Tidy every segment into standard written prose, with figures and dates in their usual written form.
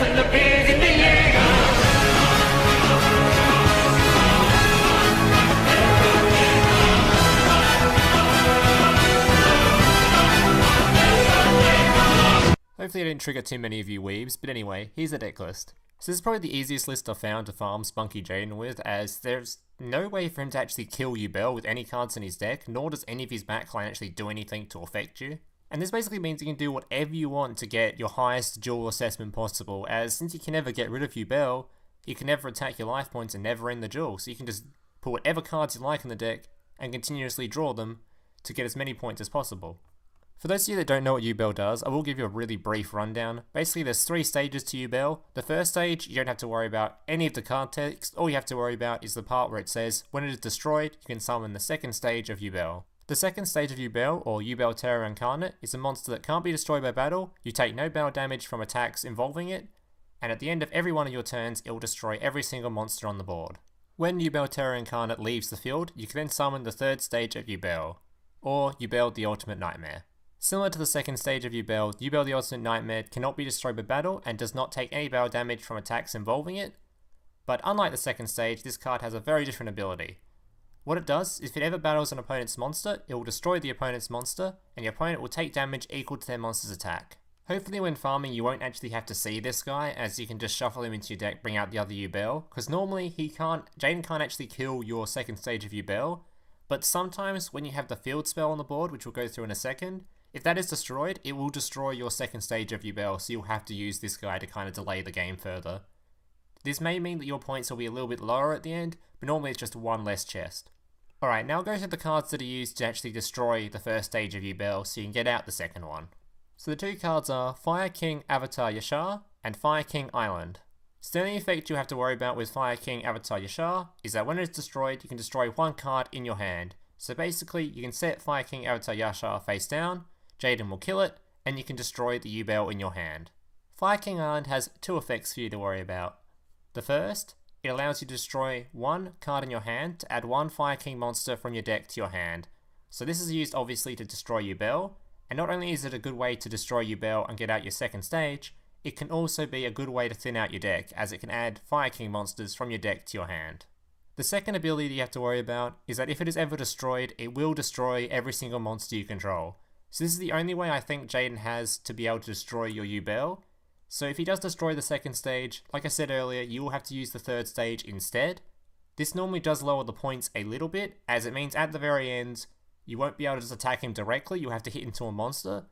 and the beers in the air. Hopefully I didn't trigger too many of you weebs, but anyway, here's the deck list. So this is probably the easiest list I've found to farm Spunky Jaden with, as there's no way for him to actually kill Yubel with any cards in his deck, nor does any of his backline actually do anything to affect you. And this basically means you can do whatever you want to get your highest duel assessment possible, as since you can never get rid of Yubel, you can never attack your life points and never end the duel, so you can just put whatever cards you like in the deck and continuously draw them to get as many points as possible. For those of you that don't know what Yubel does, I will give you a really brief rundown. Basically, there's 3 stages to Yubel. The first stage, you don't have to worry about any of the card text. All you have to worry about is the part where it says, when it is destroyed, you can summon the second stage of Yubel. The second stage of Yubel, or Yubel Terror Incarnate, is a monster that can't be destroyed by battle, you take no battle damage from attacks involving it, and at the end of every one of your turns, it will destroy every single monster on the board. When Yubel Terror Incarnate leaves the field, you can then summon the third stage of Yubel, or Yubel the Ultimate Nightmare. Similar to the second stage of Yubel, Yubel the Ultimate Nightmare cannot be destroyed by battle and does not take any battle damage from attacks involving it, but unlike the second stage, this card has a very different ability. What it does is if it ever battles an opponent's monster, it will destroy the opponent's monster, and your opponent will take damage equal to their monster's attack. Hopefully when farming you won't actually have to see this guy, as you can just shuffle him into your deck, bring out the other Yubel, because normally Jaden can't actually kill your second stage of Yubel, but sometimes when you have the field spell on the board, which we'll go through in a second, if that is destroyed, it will destroy your second stage of Yubel, so you'll have to use this guy to kind of delay the game further. This may mean that your points will be a little bit lower at the end, but normally it's just one less chest. Alright, now go through the cards that are used to actually destroy the first stage of Yubel, so you can get out the second one. So the 2 cards are Fire King Avatar Yaksha and Fire King Island. So the only effect you have to worry about with Fire King Avatar Yaksha is that when it's destroyed, you can destroy 1 card in your hand. So basically, you can set Fire King Avatar Yaksha face down, Jaden will kill it, and you can destroy the Yubel in your hand. Fire King Island has 2 effects for you to worry about. The first, it allows you to destroy 1 card in your hand to add 1 Fire King monster from your deck to your hand. So this is used obviously to destroy Yubel, and not only is it a good way to destroy Yubel and get out your second stage, it can also be a good way to thin out your deck, as it can add Fire King monsters from your deck to your hand. The second ability that you have to worry about is that if it is ever destroyed, it will destroy every single monster you control. So this is the only way I think Jaden has to be able to destroy your Yubel. So if he does destroy the second stage, like I said earlier, you will have to use the third stage instead. This normally does lower the points a little bit, as it means at the very end, you won't be able to just attack him directly, you'll have to hit into a monster.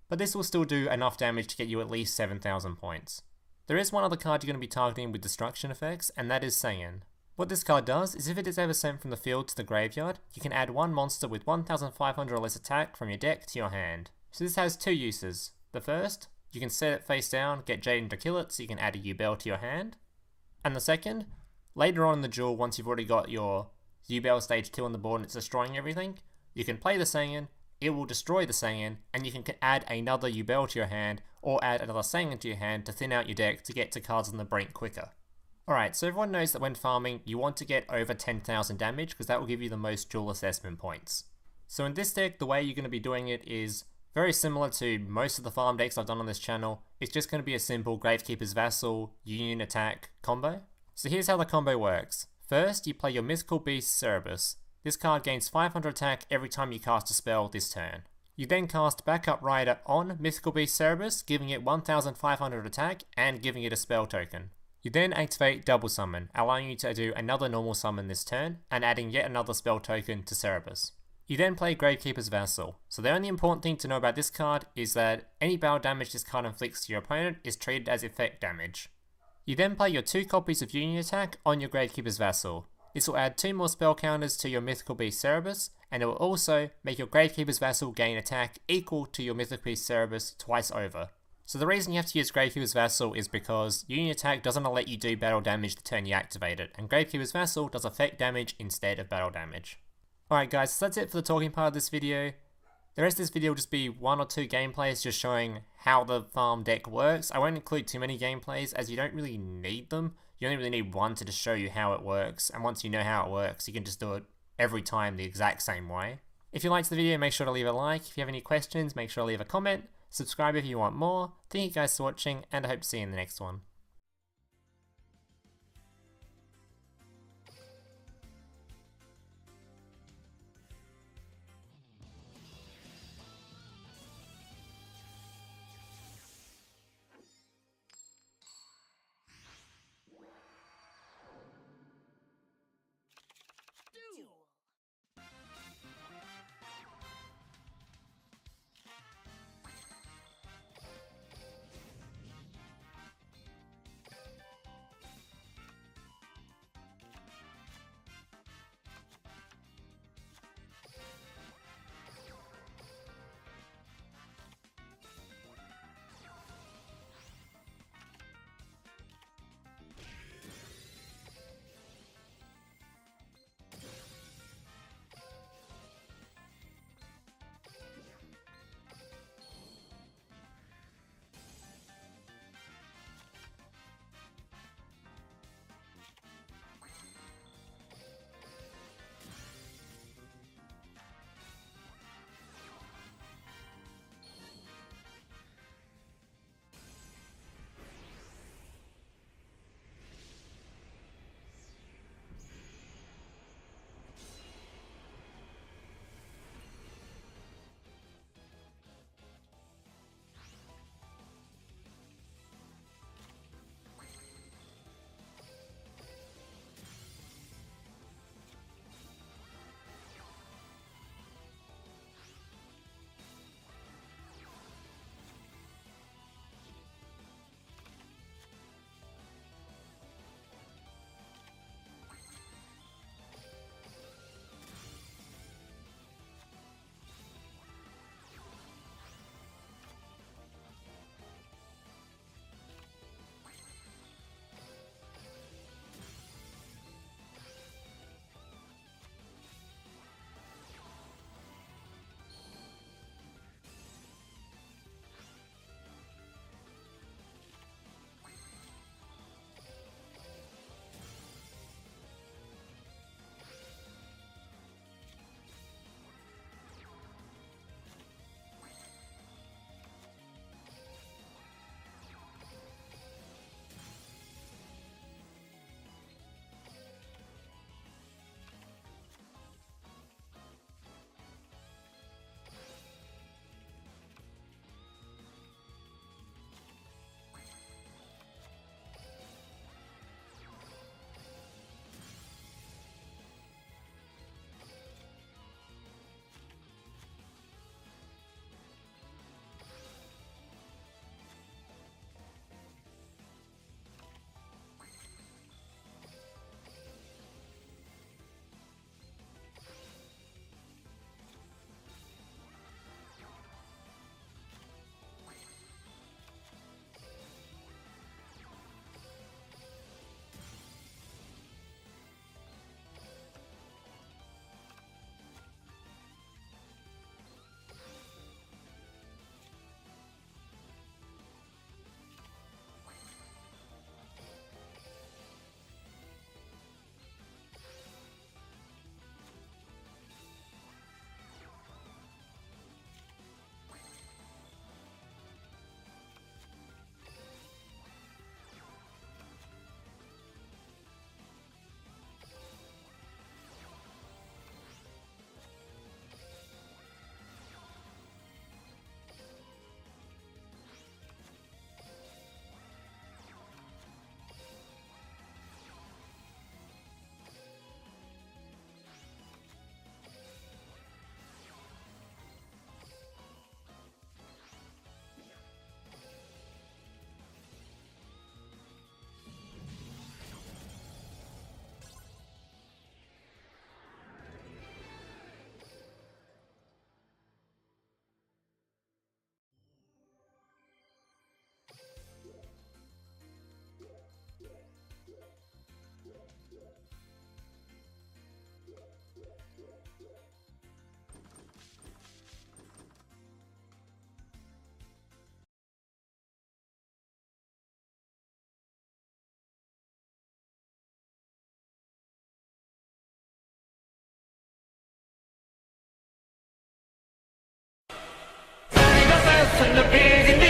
But this will still do enough damage to get you at least 7,000 points. There is one other card you're going to be targeting with destruction effects, and that is Sangan. What this card does is if it is ever sent from the field to the graveyard, you can add 1 monster with 1,500 or less attack from your deck to your hand. So this has 2 uses. The first, you can set it face down, get Jaden to kill it so you can add a Yubel to your hand. And the second, later on in the duel, once you've already got your Yubel stage 2 on the board and it's destroying everything, you can play the Sangan, it will destroy the Sangan, and you can add another Yubel to your hand, or add another Sangan to your hand to thin out your deck to get to cards on the brink quicker. Alright, so everyone knows that when farming, you want to get over 10,000 damage because that will give you the most duel assessment points. So in this deck, the way you're going to be doing it is very similar to most of the farm decks I've done on this channel. It's just going to be a simple Gravekeeper's Vassal, Union Attack combo. So here's how the combo works. First, you play your Mythical Beast Cerberus. This card gains 500 attack every time you cast a spell this turn. You then cast Backup Rider on Mythical Beast Cerberus, giving it 1,500 attack and giving it a spell token. You then activate Double Summon, allowing you to do another normal summon this turn, and adding yet another spell token to Cerberus. You then play Gravekeeper's Vassal. So the only important thing to know about this card is that any battle damage this card inflicts to your opponent is treated as effect damage. You then play your 2 copies of Union Attack on your Gravekeeper's Vassal. This will add 2 more spell counters to your Mythical Beast Cerberus, and it will also make your Gravekeeper's Vassal gain attack equal to your Mythical Beast Cerberus twice over. So the reason you have to use Gravekeeper's Vassal is because Union Attack doesn't let you do battle damage the turn you activate it, and Gravekeeper's Vassal does effect damage instead of battle damage. Alright guys, so that's it for the talking part of this video. The rest of this video will just be 1 or 2 gameplays just showing how the farm deck works. I won't include too many gameplays as you don't really need them. You only really need 1 to just show you how it works, and once you know how it works, you can just do it every time the exact same way. If you liked the video, make sure to leave a like. If you have any questions, make sure to leave a comment. Subscribe if you want more. Thank you guys for watching, and I hope to see you in the next one. from the beginning.